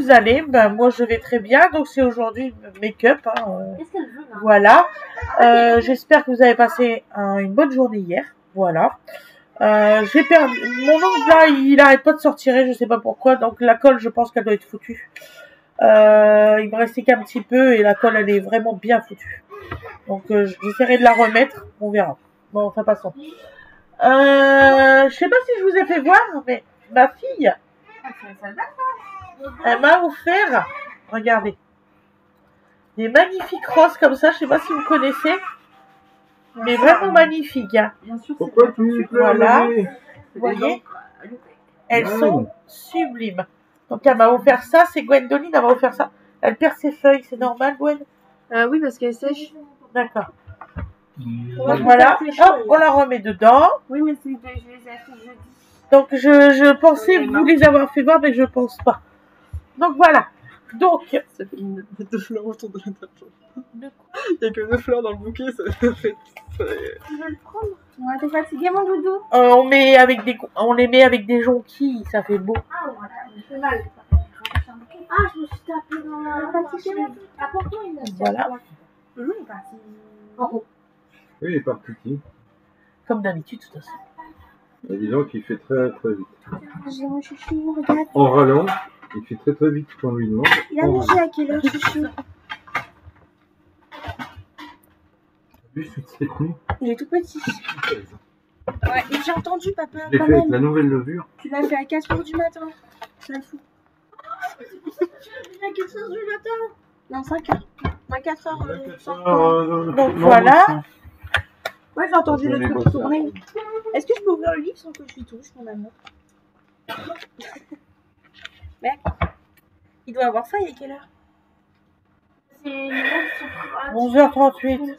vous allez? Ben, moi, je vais très bien. Donc, c'est aujourd'hui make-up. Hein, voilà. J'espère que vous avez passé une bonne journée hier. Voilà. J'ai perdu. Mon ongle, là, il arrête pas de sortir. Je sais pas pourquoi. Donc, la colle, je pense qu'elle doit être foutue. Il me restait qu'un petit peu et la colle, elle est vraiment bien foutue. Donc, j'essaierai de la remettre. On verra. Bon, enfin, passons. Je sais pas si je vous ai fait voir, mais ma fille, elle m'a offert, regardez, des magnifiques roses comme ça. Je sais pas si vous connaissez, mais vraiment magnifiques. Hein. Pourquoi tu voilà, vous voyez, elles sont sublimes. Donc elle m'a offert ça, c'est Gwendoline, elle m'a offert ça. Elle perd ses feuilles, c'est normal, Gwen? Oui, parce qu'elle sèche. D'accord. Donc voilà, hop, on la remet dedans. Oui, mais je les ai achetés jeudi. Donc je pensais vous les avoir fait voir, mais je pense pas. Donc voilà. Donc. Ça fait deux fleurs autour de la table. Il n'y a que 2 fleurs dans le bouquet, ça fait. Tu veux le prendre? Ouais, t'es fatigué, mon doudou? On les met avec des jonquilles, ça fait beau. Ah, voilà, ça fait mal. Ah, je me suis tapée dans la fatiguée. Apporte-moi une assiette. Voilà. Il est parti en haut. Oui, il est parti qui? Comme d'habitude, de toute façon. Disons qu'il fait très très vite. J'ai mon chouchou, regarde. En râlant, il fait très très vite quand on lui demande. Il a mangé à quelle heure, chouchou? T'as vu cette nuit? Il est tout petit. Ouais, et j'ai entendu, papa. Je l'ai fait avec la nouvelle levure. Tu l'as fait à 4h du matin. Ça le fout. À 4h du matin? Non, 5h. À 4h. Donc voilà. Ouais, j'ai entendu le truc tourner. Est-ce que je peux ouvrir le livre sans que je lui touche, mon amour? Mec, il doit avoir faim, il est quelle heure? C'est 11h38.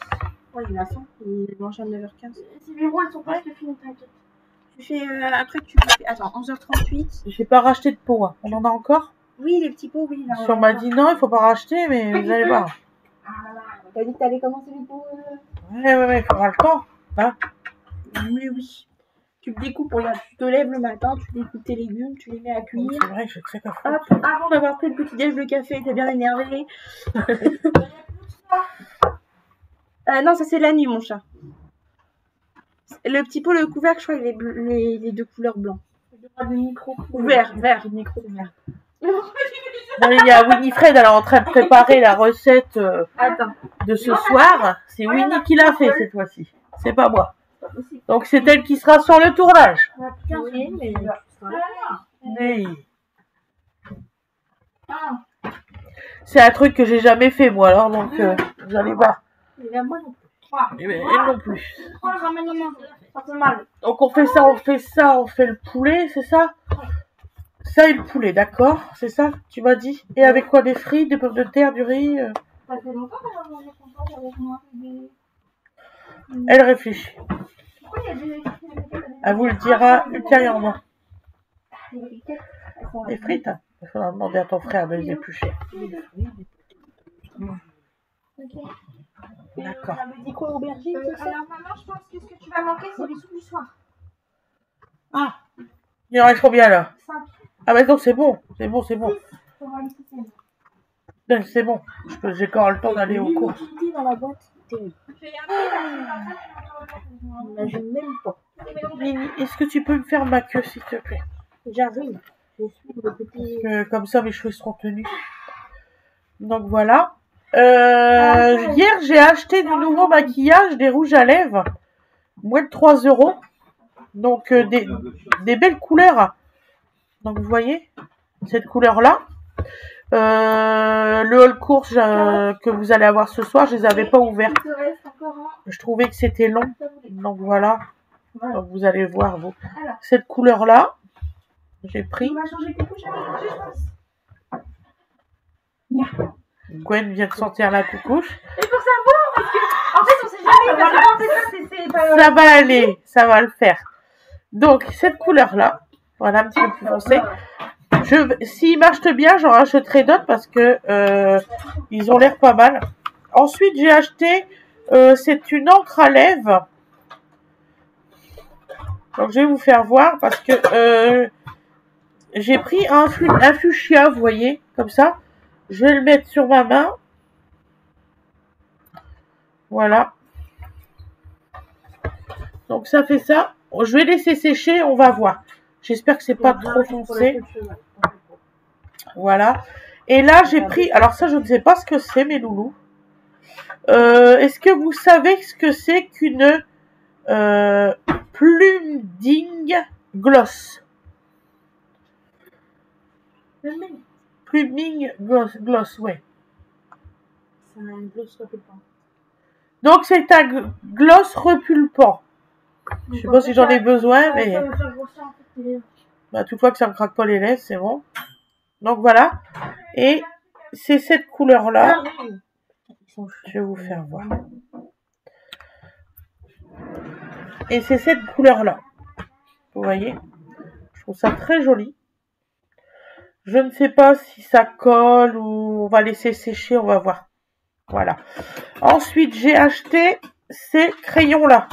Ouais, il a faim. Il mange à 9h15. Ces bureaux, elles sont presque finies, t'inquiète. Tu fais après tu fais. Attends, 11h38. J'ai pas racheté de pot. Hein. On en a encore? Oui, les petits pots, oui. Là, on m'a dit non, il faut pas racheter, mais vous allez voir. Ah là, t'as dit que t'allais commencer les pots. Ouais, il faudra le temps. Hein? Mais oui. Tu te découpes, regarde, tu te lèves le matin, tu découpes tes légumes, tu les mets à cuire. C'est vrai que je sais pas. Hop, avant d'avoir pris le petit déj, le café, t'es bien énervé. Non, ça c'est la nuit, mon chat. Le petit pot, le couvercle, je crois, il est les 2 couleurs blancs. Vert, micro vert. Bon, il y a Winifred, elle est en train de préparer la recette de ce soir. C'est Winnie qui l'a fait cette fois-ci. C'est pas moi. Donc c'est elle qui sera sur le tournage. Oui, mais... C'est un truc que j'ai jamais fait moi alors, donc vous allez voir. Moi non plus. Et elle non plus. Ça fait mal. Donc on fait ça, on fait le poulet, c'est ça? Ça et le poulet, d'accord? C'est ça, tu m'as dit? Et avec quoi? Des frites, des pommes de terre, du riz? Ça fait longtemps qu'elle a mangé content avec moi. Elle réfléchit. Pourquoi il y a des... Elle vous le dira ultérieurement. Les frites, hein. Il faudra demander à ton frère de les éplucher. D'accord. On avait dit quoi, aubergine, alors maman, je pense que ce que tu vas manquer, c'est les soupes du soir. Ah, il en reste combien là? 5. Ah bah donc c'est bon. C'est bon. C'est bon. J'ai encore le temps d'aller aux courses. Dans la boîte. Je n'aime pas. Mini, est-ce que tu peux me faire ma queue s'il te plaît? J'arrive. Je suis le petit... Comme ça mes cheveux seront tenus. Donc voilà. Hier j'ai acheté du nouveau maquillage, des rouges à lèvres. Moins de 3 €. Donc des belles couleurs. Donc vous voyez cette couleur là. Le haul course que vous allez avoir ce soir, je les avais pas ouverts. Je trouvais que c'était long. Donc voilà. Donc vous allez voir vous. Cette couleur là. J'ai pris. Gwen vient de sentir la coucouche. Et pour savoir, parce que en fait on sait jamais. Ça va aller, ça va le faire. Donc cette couleur là, voilà un petit peu plus foncé. S'ils marchent bien, j'en rachèterai d'autres parce que ils ont l'air pas mal. Ensuite j'ai acheté, c'est une encre à lèvres. Donc je vais vous faire voir parce que j'ai pris un fuchsia, vous voyez, comme ça. Je vais le mettre sur ma main. Voilà. Donc ça fait ça. Je vais laisser sécher, on va voir. J'espère que c'est pas trop foncé. Voilà. Et là, j'ai pris... Alors ça, je ne sais pas ce que c'est, mes loulous. Est-ce que vous savez ce que c'est qu'une pluming gloss? Pluming gloss, ouais. C'est un gloss repulpant. Donc c'est un gloss repulpant. Je sais pas si j'en ai besoin, mais... Bah, toutefois que ça me craque pas les lèvres, c'est bon. Donc voilà. Et c'est cette couleur-là. Je vais vous faire voir. Et c'est cette couleur-là. Vous voyez? Je trouve ça très joli. Je ne sais pas si ça colle ou on va laisser sécher, on va voir. Voilà. Ensuite, j'ai acheté ces crayons-là.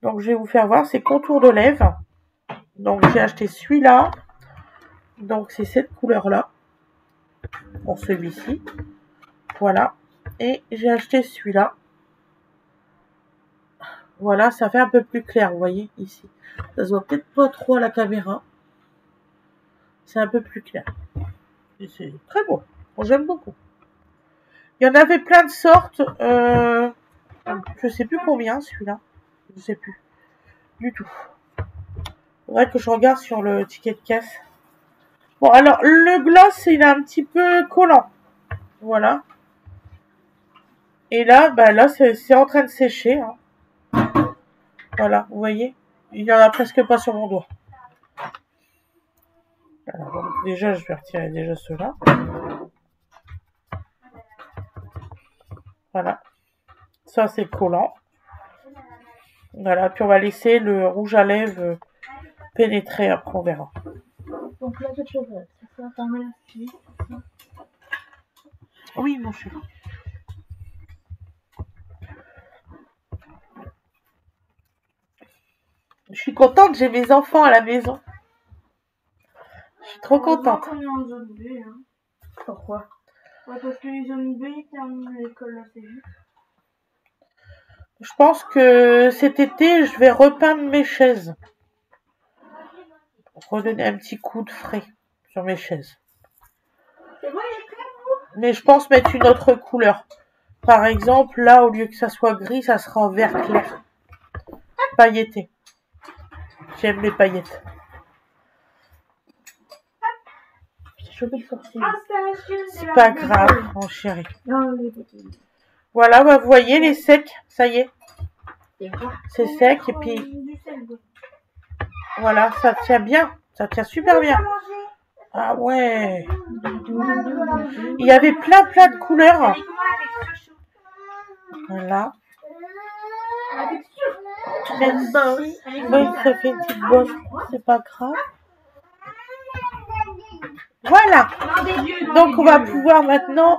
Donc, je vais vous faire voir ces contours de lèvres. Donc, j'ai acheté celui-là. Donc, c'est cette couleur-là. Pour celui-ci. Voilà. Et j'ai acheté celui-là. Voilà, ça fait un peu plus clair, vous voyez, ici. Ça se voit peut-être pas trop à la caméra. C'est un peu plus clair. Et c'est très beau. Bon, j'aime beaucoup. Il y en avait plein de sortes. Je sais plus combien, celui-là. Je sais plus. Du tout. Faudrait que je regarde sur le ticket de caisse. Bon, alors, le gloss, il est un petit peu collant. Voilà. Et là, bah là, c'est en train de sécher. Hein. Voilà, vous voyez. Il n'y en a presque pas sur mon doigt. Alors, donc, déjà, je vais retirer déjà ceux-là. Voilà. Ça, c'est collant. Voilà, puis on va laisser le rouge à lèvres pénétrer, après on verra. Donc là, quelque chose, c'est ça, t'en mets là-dessus. Oui, mon chéri. Je suis contente, j'ai mes enfants à la maison. Je suis trop contente. On est en zone B, hein. Pourquoi? Ouais, parce que les zones B, ils terminent l'école assez vite. Je pense que cet été, je vais repeindre mes chaises. Redonner un petit coup de frais sur mes chaises. C'est vrai, il est très beau. Mais je pense mettre une autre couleur. Par exemple, là, au lieu que ça soit gris, ça sera en vert clair. Pailleté. J'aime les paillettes. J'ai chopé le forcing. C'est pas grave, mon chéri. Non, Voilà, bah, vous voyez, les secs, ça y est. C'est sec, et puis... Voilà, ça tient bien. Ça tient super bien. Ah ouais. Il y avait plein de couleurs. Voilà. Merci. Oui, ça fait une petite bosse. C'est pas grave. Voilà. Donc, on va pouvoir maintenant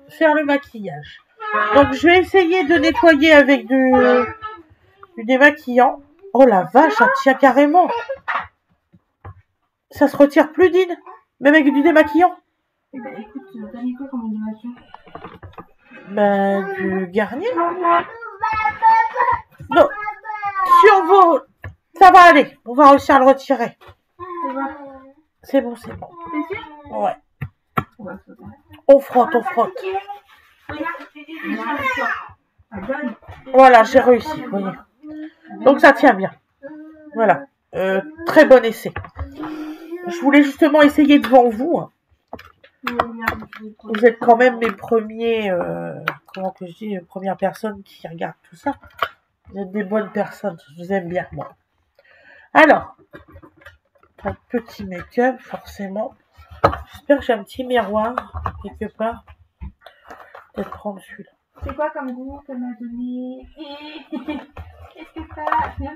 faire le maquillage. Donc, je vais essayer de nettoyer avec du démaquillant. Oh la vache, ça tient carrément. Ça se retire plus, Dine? Même avec du démaquillant? Eh ben, écoute, t'as mis quoi comme démaquillant? Ben, du Garnier. Non. Sur vos... Ça va aller. On va réussir à le retirer. C'est bon, c'est bon. C'est sûr? Ouais. On frotte, on frotte. Voilà, j'ai réussi, vous voyez. Donc ça tient bien. Voilà. Très bon essai. Je voulais justement essayer devant vous. Vous êtes quand même mes premiers... comment que je dis? Premières personnes qui regardent tout ça. Vous êtes des bonnes personnes. Je vous aime bien, moi. Alors. Un petit make-up, forcément. J'espère que j'ai un petit miroir, quelque part. Peut-être prendre celui-là. C'est quoi comme goût qu'elle m'a donné? Qu'est-ce que ça? Non,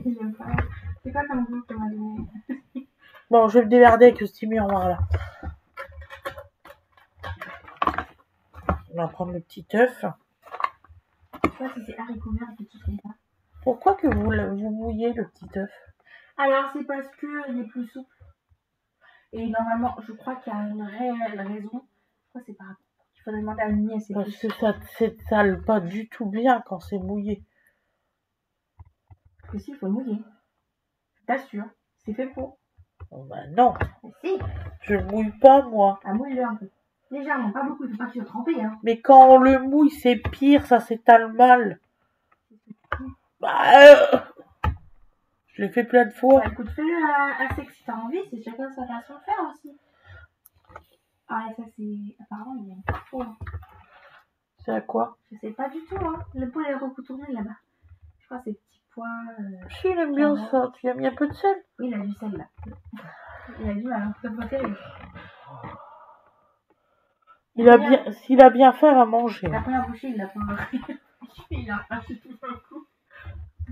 j'aime pas. C'est quoi comme goût qu'elle m'a donné? Bon, je vais me démerder avec ce petit miroir-là. On va prendre le petit œuf. Quoi, si c'est haricots verts, petit comme ça? Pourquoi que vous mouillez le petit œuf? Alors, c'est parce que il est plus souple. Et normalement, je crois qu'il y a une réelle raison. Je crois que c'est pas. Il faudrait demander à Mimi. Parce que ça s'étale pas du tout bien quand c'est mouillé. Que si, il faut le mouiller. Je t'assure. C'est fait pour. Oh bah non. Mais si. Je le mouille pas, moi. Ah, mouille-le un peu. Légèrement, pas beaucoup. Il faut pas qu'il soit trempé, hein. Mais quand on le mouille, c'est pire. Ça s'étale mal. Bah, je l'ai fait plein de fois. Bah, écoute, fais-le assez que si t'as envie. C'est chacun sa façon de faire aussi. Ah, et ça, c'est. Apparemment, il y a un pot. Hein. C'est à quoi? Je sais pas du tout, hein. Le pot est retourné là-bas. Je crois que c'est petits pois. Si, il aime bien ça. Tu as mis un peu de sel? Oui, il a du sel là. Il a du mal, hein. C'est pas terrible. S'il a bien faim à manger. La première bouchée, il l'a pas. Il a arraché tout d'un coup.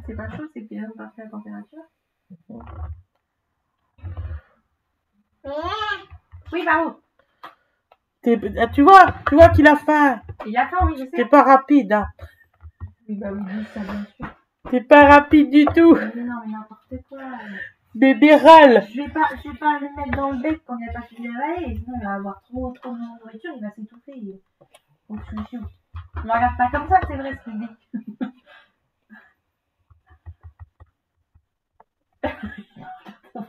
C'est pas chaud, c'est qu'il a pas fait la température. Oui, Barou. Tu vois qu'il a faim. Il a faim, oui, je sais. T'es pas rapide, hein. Oui, bah oui, dis ça, bien sûr. T'es pas rapide du tout. Mais non, mais n'importe quoi. Bébé râle. Je vais pas le mettre dans le bec quand il n'y a pas fini d'avaler, sinon il va avoir trop de nourriture, il va s'étouffer. Donc je suis. Ne me regarde pas comme ça, c'est vrai ce qu'il dit.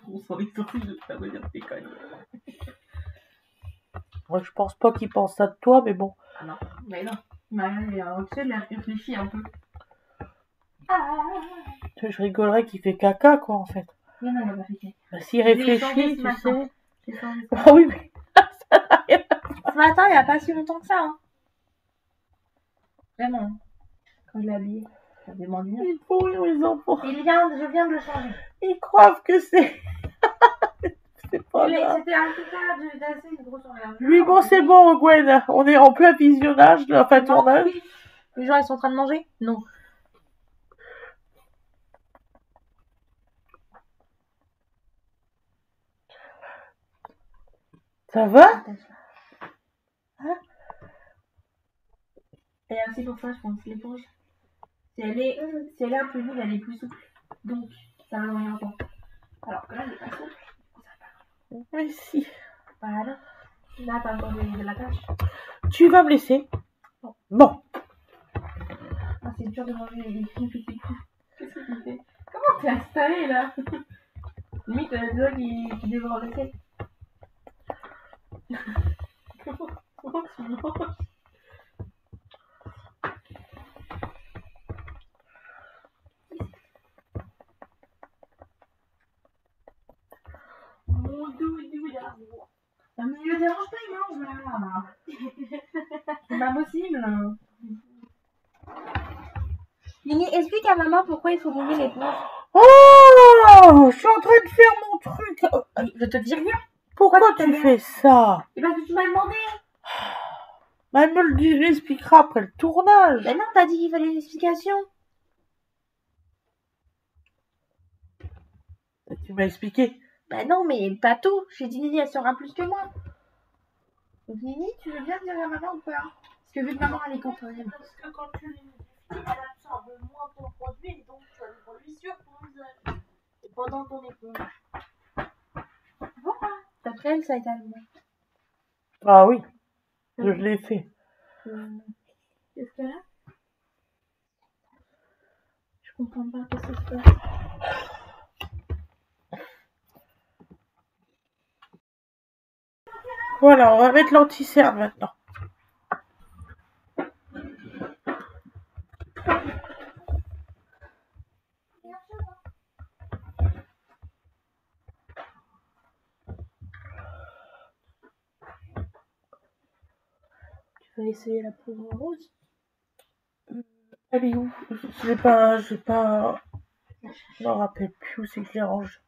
On s'en est sorti, je vais pas me dire tes conneries. Moi, je pense pas qu'il pense ça de toi, mais bon. Ah non, mais non. Il a réfléchi un peu. Ah. Je rigolerais qu'il fait caca, quoi, en fait. Mais non, il a pas fait caca. Bah, s'il réfléchit, tu sais. Ah oui, mais ça n'a rien à voir. Ce matin, il n'y a pas si longtemps que ça. Hein. Vraiment. Quand je l'ai habillé, ça demande mieux. Il faut rire, les enfants. Je viens de le changer. Ils croient que c'est. C'est pas grave. C'était un petit cas d'assez grosse envergure. Lui, bon, c'est bon, Gwen. On est en plein visionnage, enfin tournage. Les gens, ils sont en train de manger? Non. Ça va? Hein? Et aussi pour ça, je pense, l'éponge. Si elle est un peu vide, elle est plus souple. Donc, ça va dans les rapports. Alors que là, elle est pas souple. Mais si. Voilà. Là, t'as encore de la tâche. Tu vas me laisser? Bon. Ah, c'est dur de manger les petits. Qu'est-ce que tu fais? Comment t'es installé là? Limite, tu vois qui dévore le ciel. Comment tu manges? Mon doudou là. Non mais il le dérange pas, il mange là. C'est pas possible. Lini, explique à maman pourquoi il faut mouiller les plantes. Oh, je suis en train de faire mon truc. Je te dis rien. Pourquoi tu fais ça? Et parce que tu m'as demandé. Bah, elle me le expliquera après le tournage. Ben non, t'as dit qu'il fallait une explication. Tu m'as expliqué. Ben non, mais pas tout. J'ai dit Nini, elle saura plus que moi. Donc Nini, tu veux bien dire à maman ou pas? Parce que vu que maman, elle est contente. Parce que quand tu l'humidifies, elle absorbe moins ton produit et donc tu as le produit sur ton visage. Et pendant ton éponge. Pourquoi? D'après elle, ça étale moins. Ah oui, je l'ai fait. Qu'est-ce qu'elle a? Je comprends pas qu'est-ce que c'est. Voilà, on va mettre l'anti-cerne maintenant. Tu vas essayer la poudre rose? Elle est où? Je me rappelle plus où c'est que je l'ai rangée.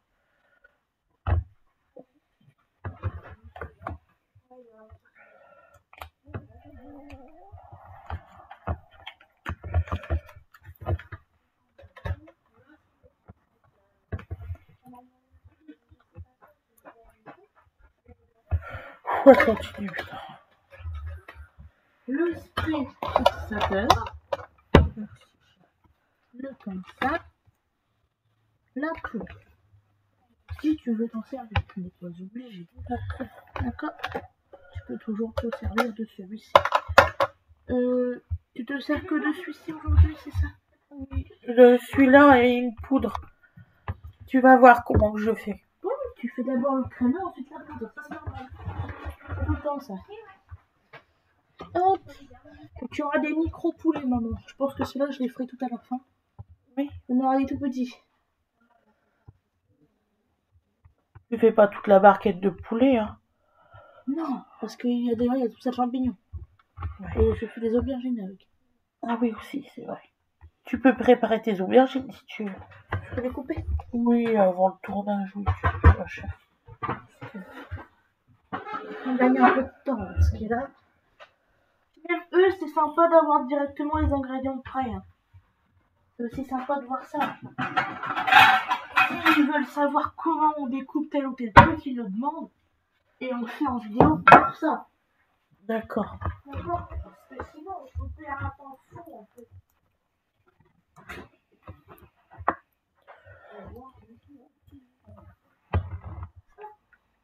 On continue, putain. Le spray fixateur. Le comme ça. La poudre. Si tu veux t'en servir, tu n'es pas obligé. D'accord. Tu peux toujours te servir de celui-ci. Tu te sers que de celui-ci aujourd'hui, c'est ça? Oui. Celui-là est une poudre. Tu vas voir comment je fais. Bon, tu fais d'abord le crémeux, ensuite la poudre. Ça, c'est normal. C'est tout le temps, ça. Hop. Et tu auras des micro-poulets, maman. Je pense que ceux-là, je les ferai tout à la fin. Oui. On aura des tout petits. Tu fais pas toute la barquette de poulet, hein? Non, parce qu'il y a déjà, il y a tout ça de champignons. Ouais. Et je fais des aubergines avec. Ah oui, aussi, c'est vrai. Tu peux préparer tes aubergines si tu veux. Je peux les couper? Oui, avant le tournage, oui, tu peux pas cher. On gagne un peu de temps, parce que là... Même eux, c'est sympa d'avoir directement les ingrédients prêts. Hein. C'est aussi sympa de voir ça. S'ils veulent savoir comment on découpe tel ou tel truc, ils le demandent. Et on le fait en vidéo pour ça. D'accord. D'accord. Parce que sinon, on peut faire un temps fou, en fait.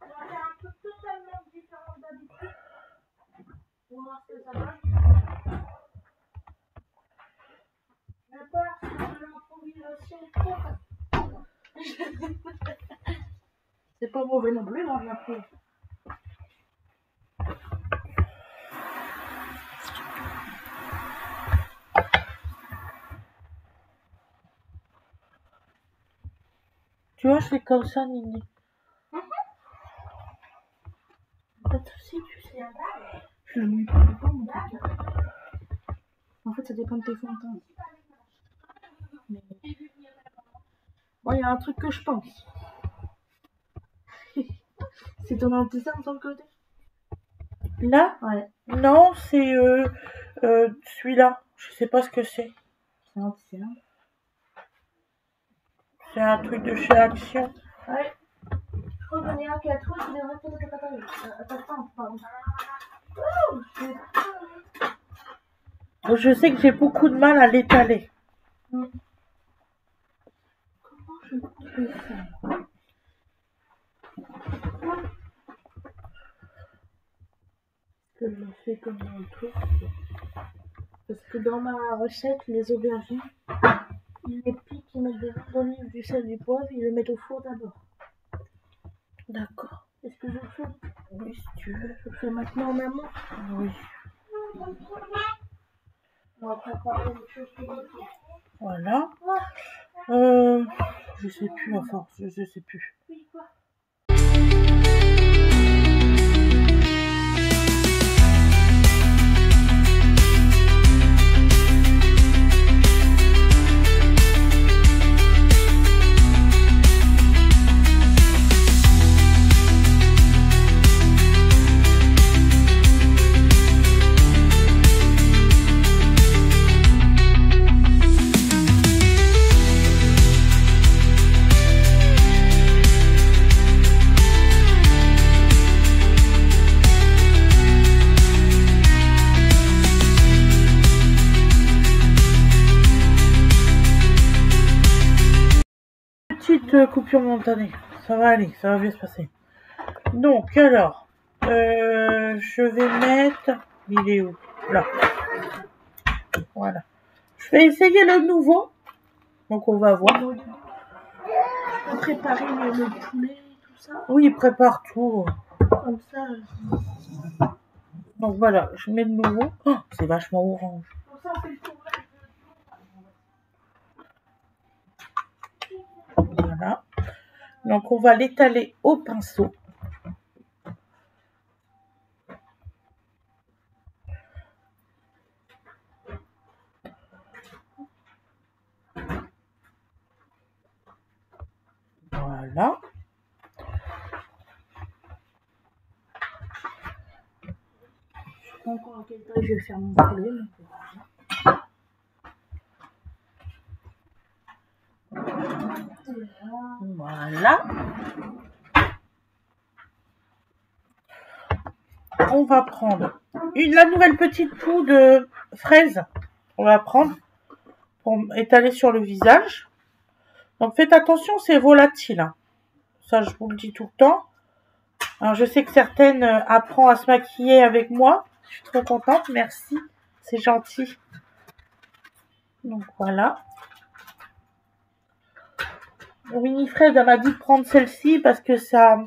On va faire un truc totalement différent d'habitude. On va voir ce que ça donne. Je pars sur de l'improvisation totale. C'est pas mauvais non plus, moi, je l'approuve. Tu vois, je fais comme ça, Nini. Pas de soucis, tu sais. Je le mouille pas tout le temps, mon truc. En fait, ça dépend de tes fonds de teint. Mais... Bon, il y a un truc que je pense. C'est ton anti-cerne sur le côté? Là? Ouais. Non, c'est celui-là. Je sais pas ce que c'est. C'est un anti-cerne. C'est un truc de chez Action. Ouais. Je crois qu'on est à 4 autres, il devrait peut-être attends, pardon. Je sais que j'ai beaucoup de mal à l'étaler. Comment je fais ça? Je le fais comme dans le truc. Parce que dans ma recette, les aubergines, ils les piquent, ils mettent des huiles d'olive, du sel, du poivre, ils le mettent au four d'abord. D'accord. Est-ce que je le fais? Oui, si tu veux. Je le fais maintenant en amont. Oui. On va préparer les choses que je fais. Voilà. Je sais plus, à force, je sais plus. Oui, quoi? Petite coupure momentanée. Ça va aller, ça va bien se passer. Donc, alors, je vais mettre... Il est où? Là. Voilà. Je vais essayer le nouveau. Donc, on va voir. Je peux préparer le poulet, tout ça. Oui, prépare tout. Comme ça. Donc, voilà, je mets le nouveau. Oh, c'est vachement orange. Comme ça, on fait le tournage. Voilà. Donc, on va l'étaler au pinceau. Voilà. Je sais pas encore à quelle taille je vais faire mon poulet. Voilà. On va prendre la nouvelle petite poudre de fraise. On va prendre pour étaler sur le visage. Donc faites attention, c'est volatile. Hein. Ça, je vous le dis tout le temps. Alors, je sais que certaines apprennent à se maquiller avec moi. Je suis trop contente. Merci. C'est gentil. Donc, voilà. Winifred m'a dit de prendre celle-ci parce que ça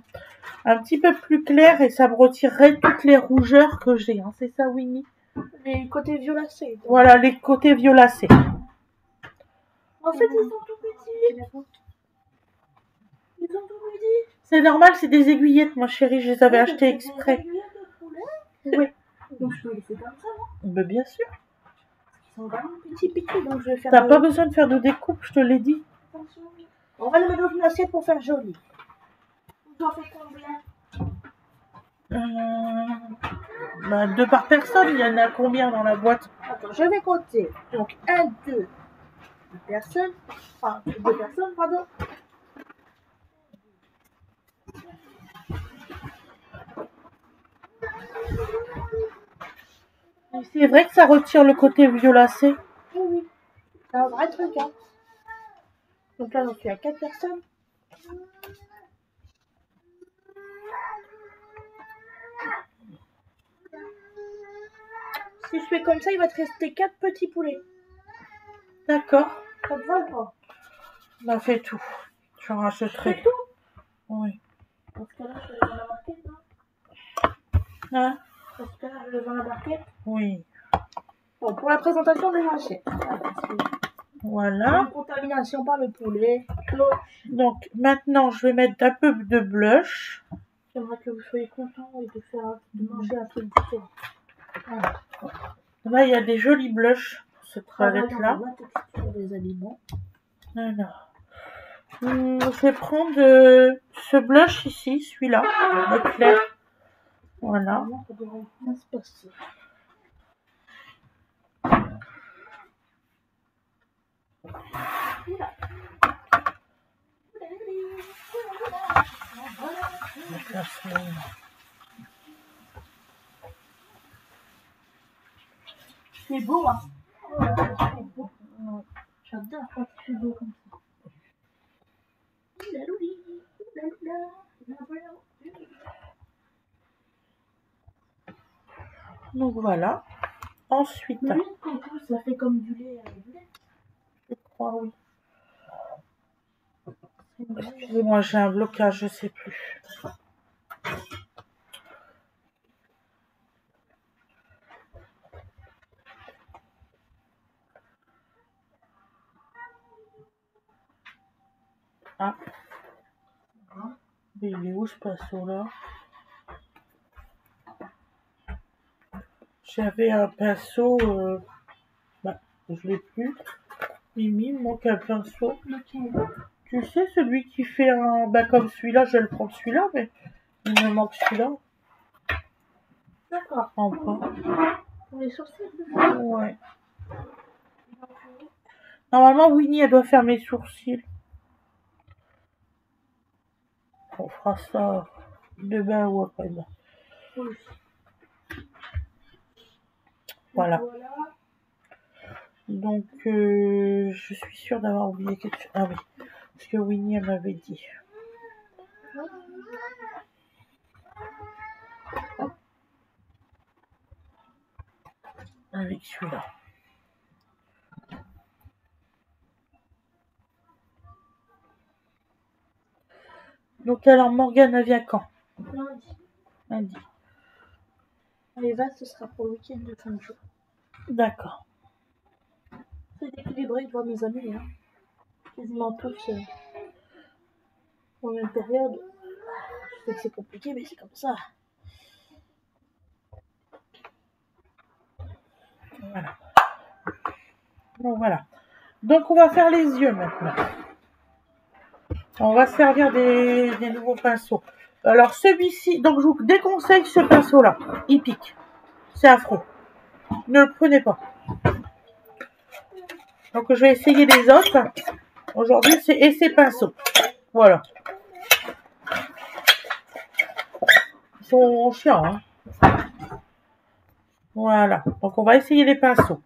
un petit peu plus clair et ça me retirerait toutes les rougeurs que j'ai. Hein. C'est ça, Winnie? Les côtés violacés. Donc. Voilà, les côtés violacés. En fait, ils sont tout petits. Ils sont tout petits. C'est normal, c'est des aiguillettes, ma chérie. Je les avais achetées exprès. Des aiguillettes de poulet. Oui. Donc, je peux laisser comme ça, non? Ben, bien sûr. Ils sont vraiment petits, donc je vais faire... T'as pas besoin de faire de découpe, je te l'ai dit. On va le mettre dans une assiette pour faire joli. Vous en faites combien? Bah, 2 par personne, il y en a combien dans la boîte? Attends, je vais compter. Donc, 1, 2, 2 personnes. Enfin, 2 personnes, pardon. C'est vrai que ça retire le côté violacé. Oui, oui. C'est un vrai truc, hein. Donc là, j'en suis à 4 personnes. Si je fais comme ça, il va te rester 4 petits poulets. D'accord. Ça te va ou pas? Bah, fais tout. Je rachèterai. Fais tout? Oui. Parce que là, je vais dans la marquette, non? Hein? Parce que là, je vais dans la marquette. Oui. Bon, pour la présentation des assiettes. Voilà. Contamination par le poulet. Donc, maintenant, je vais mettre un peu de blush. J'aimerais que vous soyez contents et de manger un truc différent. Voilà. Là, il y a des jolis blushs pour cette palette-là. La texture des aliments. Voilà. Je vais prendre ce blush ici, celui-là, le clair. Voilà. Ça devrait bien se passer. C'est beau, hein? C'est beau. J'adore quand c'est beau comme ça. Donc voilà. Ensuite, ça fait comme du lait. Je crois, oui. Excusez-moi, j'ai un blocage, je sais plus. Ah. Mais il est où ce pinceau là? J'avais un pinceau, bah, je l'ai plus. Mimi, il me manque un pinceau. Tu sais, celui qui fait un, bah comme celui-là, je vais le prendre celui-là, mais il me manque celui-là. D'accord. En pas. Pour les sourcils? Ouais. Normalement, Winnie, elle doit faire mes sourcils. On fera ça demain ou après-demain. Oui. Voilà. Donc, je suis sûre d'avoir oublié quelque chose. Ah oui, parce que Winnie, elle m'avait dit. Avec celui-là. Donc, alors, Morgane, elle vient quand? Lundi. Lundi. Les vases, ce sera pour le week-end de fin de jour. D'accord. C'est équilibré de voir mes amis, hein. Quasiment tous en même période. Je sais que c'est compliqué, mais c'est comme ça. Voilà. Donc, voilà. Donc, on va faire les yeux maintenant. On va se servir des nouveaux pinceaux. Alors, celui-ci, donc je vous déconseille ce pinceau-là. Il pique. C'est affreux. Ne le prenez pas. Donc, je vais essayer les autres. Aujourd'hui, c'est ces pinceaux. Voilà. Ils sont chiants, hein. Voilà. Donc, on va essayer les pinceaux.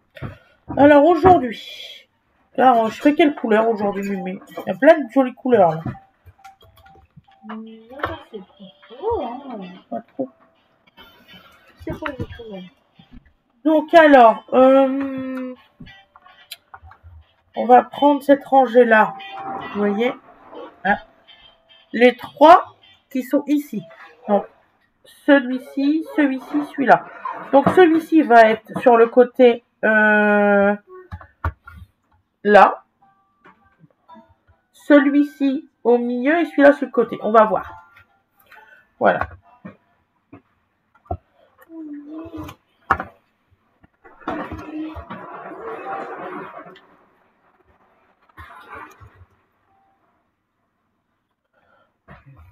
Alors, aujourd'hui, là, je fais quelle couleur aujourd'hui, Mimi? Il y a plein de jolies couleurs, là. Pas trop. C'est pas du tout. Donc alors, on va prendre cette rangée-là. Vous voyez, hein, les trois qui sont ici. Donc, celui-ci, celui-ci, celui-là. Donc, celui-ci va être sur le côté là. Celui-ci au milieu et celui-là sur le côté. On va voir. Voilà.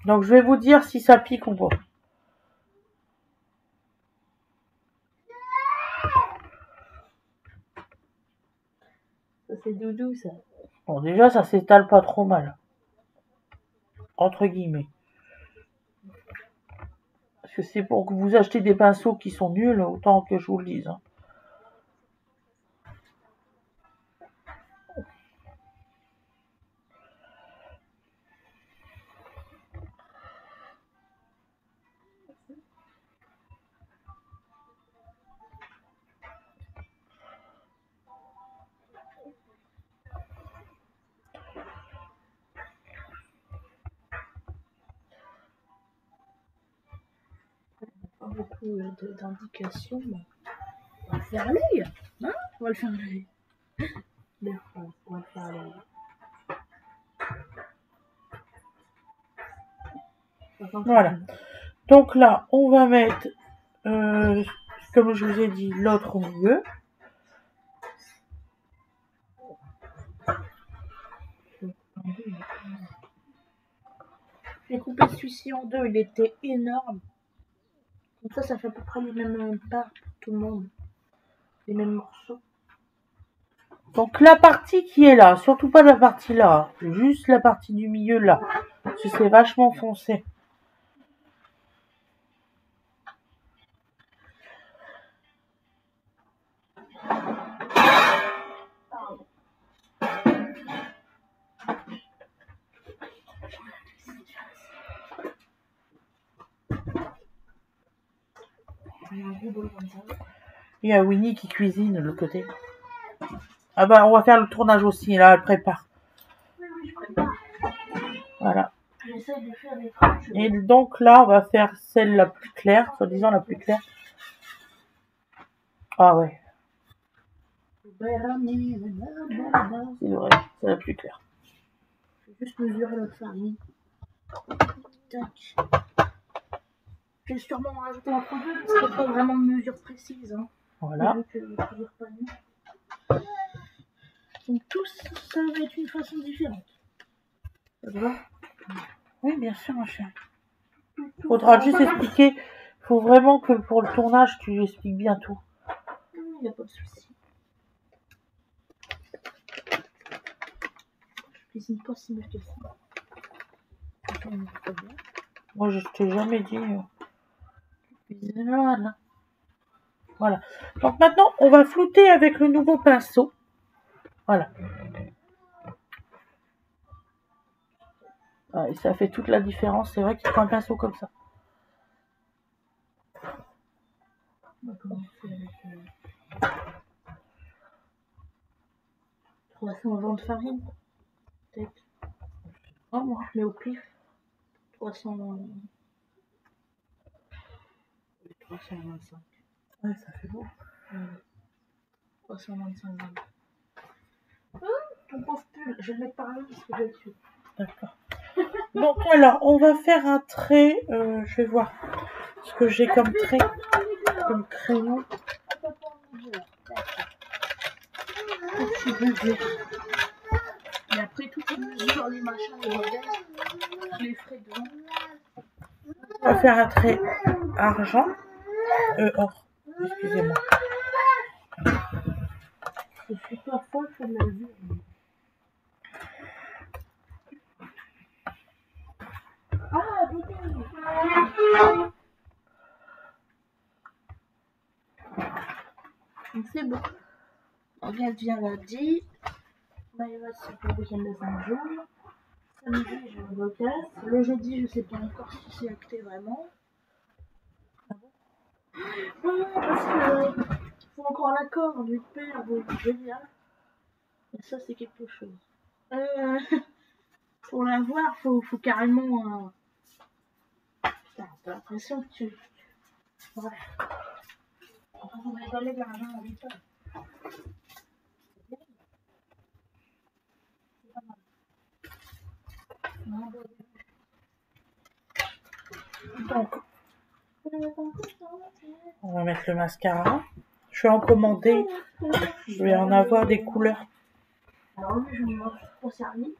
Donc, je vais vous dire si ça pique ou pas. Ça, c'est doudou, ça. Bon, déjà, ça s'étale pas trop mal. Entre guillemets. Parce que c'est pour que vous achetez des pinceaux qui sont nuls, autant que je vous le dise. Hein. Pas beaucoup d'indications. On va le faire à l'œil. Hein, on va le faire à l'œil. On va le faire à l'œil. Voilà. Donc là, on va mettre, comme je vous ai dit, l'autre au milieu. J'ai coupé celui-ci en deux, il était énorme. Donc ça fait à peu près les mêmes parts pour tout le monde. Les mêmes morceaux. Donc la partie qui est là, surtout pas la partie là, juste la partie du milieu là, parce que c'est vachement foncé. Il y a Winnie qui cuisine de l'autre côté. Ah bah on va faire le tournage aussi, là elle prépare. Oui, je prépare. Voilà. J'essaie de faire des tranches. Et donc là on va faire celle la plus claire, soi-disant la plus claire. Ah ouais. C'est vrai, c'est la plus claire. Je vais juste mesurer notre farine. Tac. Je vais sûrement rajouter un produit parce qu'il n'y a pas vraiment de mesure précise. Hein. Voilà. Donc tous, ça va être une façon différente. Ça te va? Oui, bien sûr, mon chien. Faudra juste expliquer. Faut vraiment que pour le tournage, tu expliques bien tout. Il n'y a pas de souci. Je cuisine pas si mal que ça. Moi, je t'ai jamais dit. Voilà. Voilà. Donc maintenant, on va flouter avec le nouveau pinceau. Voilà. Ah, et ça fait toute la différence. C'est vrai qu'il faut un pinceau comme ça. On va commencer avec 320 de farine. Peut-être. Oh, moi, je mets au pif. 325. Ouais, ça fait beau. 325 grammes. Ton pauvre pull, je vais le mettre par là parce que j'ai dessus. D'accord. Donc alors, on va faire un trait. Je vais voir ce que j'ai comme trait, comme crayon. Et après, toutes les mesures, les machins, les modèles, je les ferai devant. On va faire un trait argent. Or. Excusez-moi. Je suis pas folle pour de la vue. Ah, bébé! Donc c'est bon. Regarde, viens lundi. Maëva, c'est pour le week-end de 5 jours. Samedi, j'ai un vocal. Le jeudi, je sais pas encore si c'est acté vraiment. Ah bon? Ouais, parce que faut encore l'accord du père de génial. Et ça, c'est quelque chose. Pour l'avoir, faut carrément. Putain, t'as l'impression que tu. Ouais. Enfin, on va donner de l'argent à l'État. Donc, on va mettre le mascara. Je vais en commander. Je vais en avoir des couleurs. Alors lui, je me mange trop servi.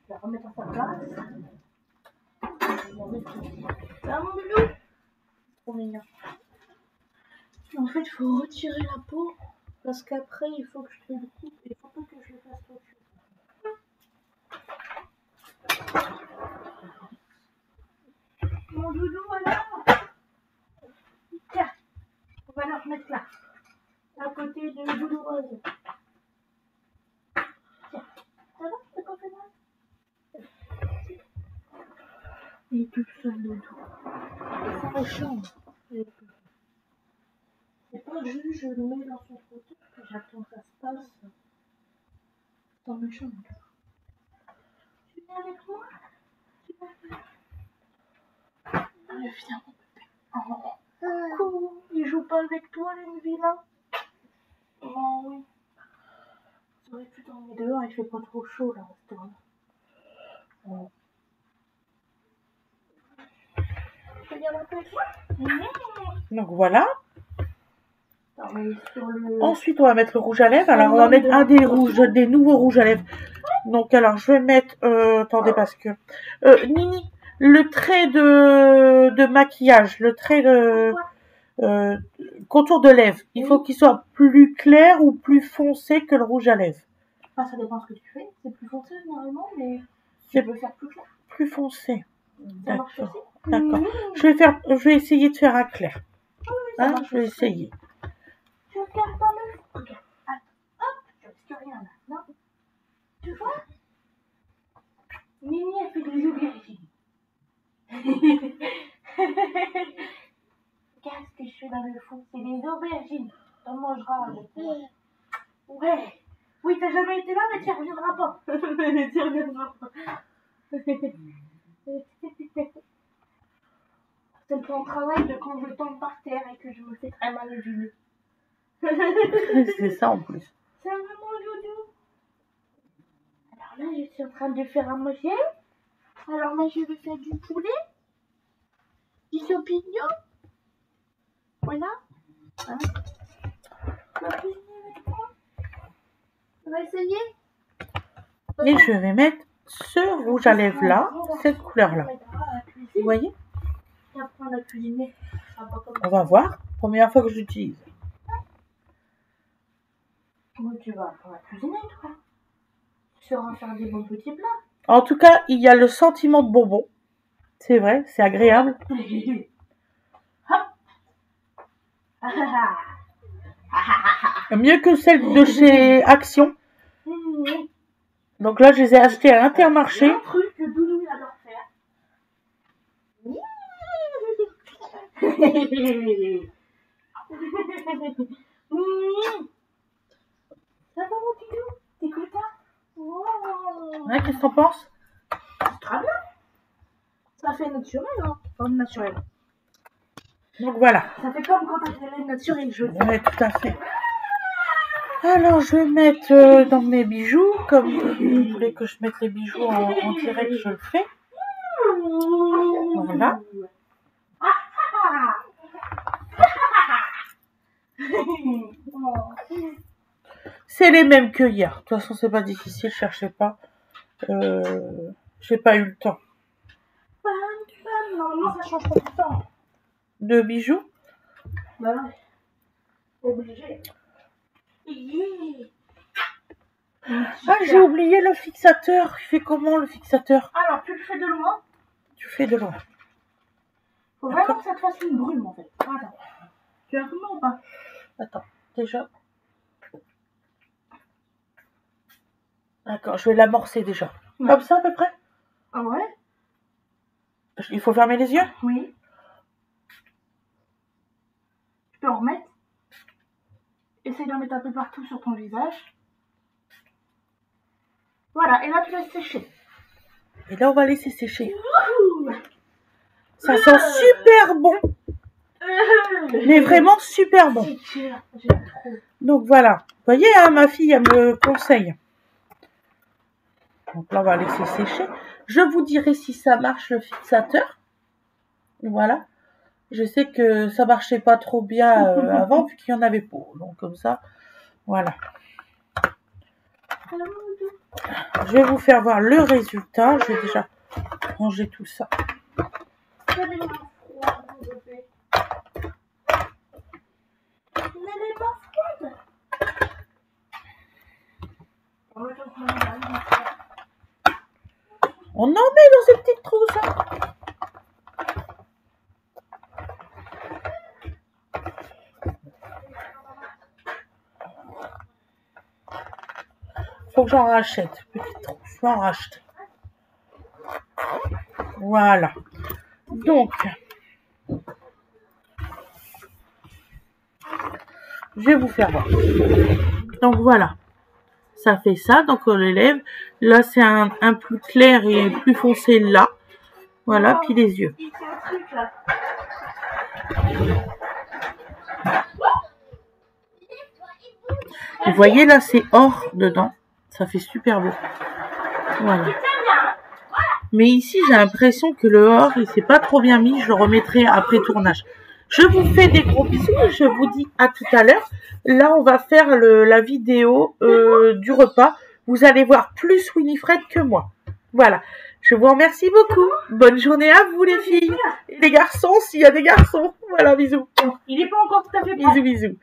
Je vais remettre à sa place. Ça va mon doudou? Trop mignon. En fait, il faut retirer la peau. Parce qu'après, il faut que je te le coupe. Il faut pas que je le fasse tout de suite. Mon doudou, voilà. Tiens, on va le remettre là. À côté de doudou rose. Tiens, ça va? T'as pas fait mal? Il est tout seul, doudou. C'est méchant. C'est pas juste, je le mets dans son fauteuil, puis j'attends que ça se passe. C'est méchant. Tu viens avec moi? Tu viens avec moi? Allez, viens, mon bébé. Oh, coucou. Il joue pas avec toi, les vilains? Oh oui. J'aurais pu dormir dehors, il fait pas trop chaud là, en ce temps-là. Oh. Tu veux venir avec moi? Donc voilà. Sur le... Ensuite, on va mettre le rouge à lèvres. Alors, on va mettre un des nouveaux rouges à lèvres. Donc, alors, je vais mettre... attendez, parce que... Nini, le trait de maquillage, le trait de... contour de lèvres, il faut qu'il soit plus clair ou plus foncé que le rouge à lèvres. Ah, ça dépend ce que tu fais. C'est plus foncé, généralement, mais tu peux faire plus clair. Plus foncé. Ça marche aussi. D'accord. Je vais essayer de faire un clair. Oui, hein, je vais essayer. Tu regardes pas le... Regarde. Hop, je risque rien là. Non. Tu vois? Mimi a fait des aubergines. Regarde ce que je fais dans le fond. C'est des aubergines. T'en mangeras avec moi. Ouais. Oui, t'as jamais été là, mais tu reviendras pas. Tu reviendras pas. C'est le plan de travail de quand je tombe par terre et que je me fais très mal au genou. C'est ça en plus. C'est vraiment doudou. Alors là, je suis en train de faire à manger. Alors là, je vais faire du poulet, du champignon. Voilà. Hein? Tu vas cuisiner avec moi? Tu vas essayer? Et je vais mettre ce rouge à lèvres là, cette couleur là. Vous voyez? Apprendre à cuisiner. On va voir. Première fois que je l'utilise. Comment tu vas apprendre à cuisiner, toi? Tu sauras faire des bons petits plats. En tout cas, il y a le sentiment de bonbon. C'est vrai, c'est agréable. Mieux que celle de chez Action. Donc là, je les ai achetées à Intermarché. Un truc que Doudou adore faire. Ça va mon Doudou? T'es content? Ouais, qu'est-ce que t'en penses? Très bien. Ça fait naturel, hein? Enfin, naturel. Donc voilà. Ça fait comme quand t'as fait l'aide naturelle, je veux dire. Ouais, tout à fait. Alors, je vais mettre dans mes bijoux. Comme vous voulez que je mette les bijoux en direct, je le fais. Voilà. C'est les mêmes que hier. De toute façon, c'est pas difficile, cherchez pas. J'ai pas eu le temps. Normalement, ça change pas tout le temps. De bijoux? Bah ouais. Obligé. Ah, j'ai oublié le fixateur. Il fait comment le fixateur? Alors, tu le fais de loin. Tu fais de loin. Faut vraiment que ça te fasse une brume en fait. Attends. Tu as comment ou pas? Attends, déjà. D'accord, je vais l'amorcer déjà. Ouais. Comme ça à peu près? Ah ouais? Il faut fermer les yeux? Oui. Tu peux en remettre. Essaye d'en mettre un peu partout sur ton visage. Voilà, et là tu laisses sécher. Et là on va laisser sécher. Ça sent super bon. Mais vraiment super bon. Donc voilà. Vous voyez, hein, ma fille, elle me conseille. Donc là, on va laisser sécher. Je vous dirai si ça marche le fixateur. Voilà. Je sais que ça marchait pas trop bien avant, vu qu'il y en avait pas. Donc comme ça, voilà. Je vais vous faire voir le résultat. Je vais déjà ranger tout ça. On en met dans ces petites trousses. Hein. Faut que j'en rachète. Petite trousse, je vais en racheter. Voilà. Donc, je vais vous faire voir. Donc voilà. Ça fait ça, donc on les lève. Là, c'est un plus clair et plus foncé là. Voilà, puis les yeux. Vous voyez, là, c'est or dedans. Ça fait super beau. Voilà. Mais ici, j'ai l'impression que le or, il s'est pas trop bien mis. Je le remettrai après tournage. Je vous fais des gros bisous et je vous dis à tout à l'heure. Là, on va faire la vidéo du repas. Vous allez voir plus Winifred que moi. Voilà. Je vous remercie beaucoup. Bonne journée à vous, les filles. Et les garçons, s'il y a des garçons. Voilà, bisous. Il n'est pas encore tout à fait prêt. Bisous, bisous.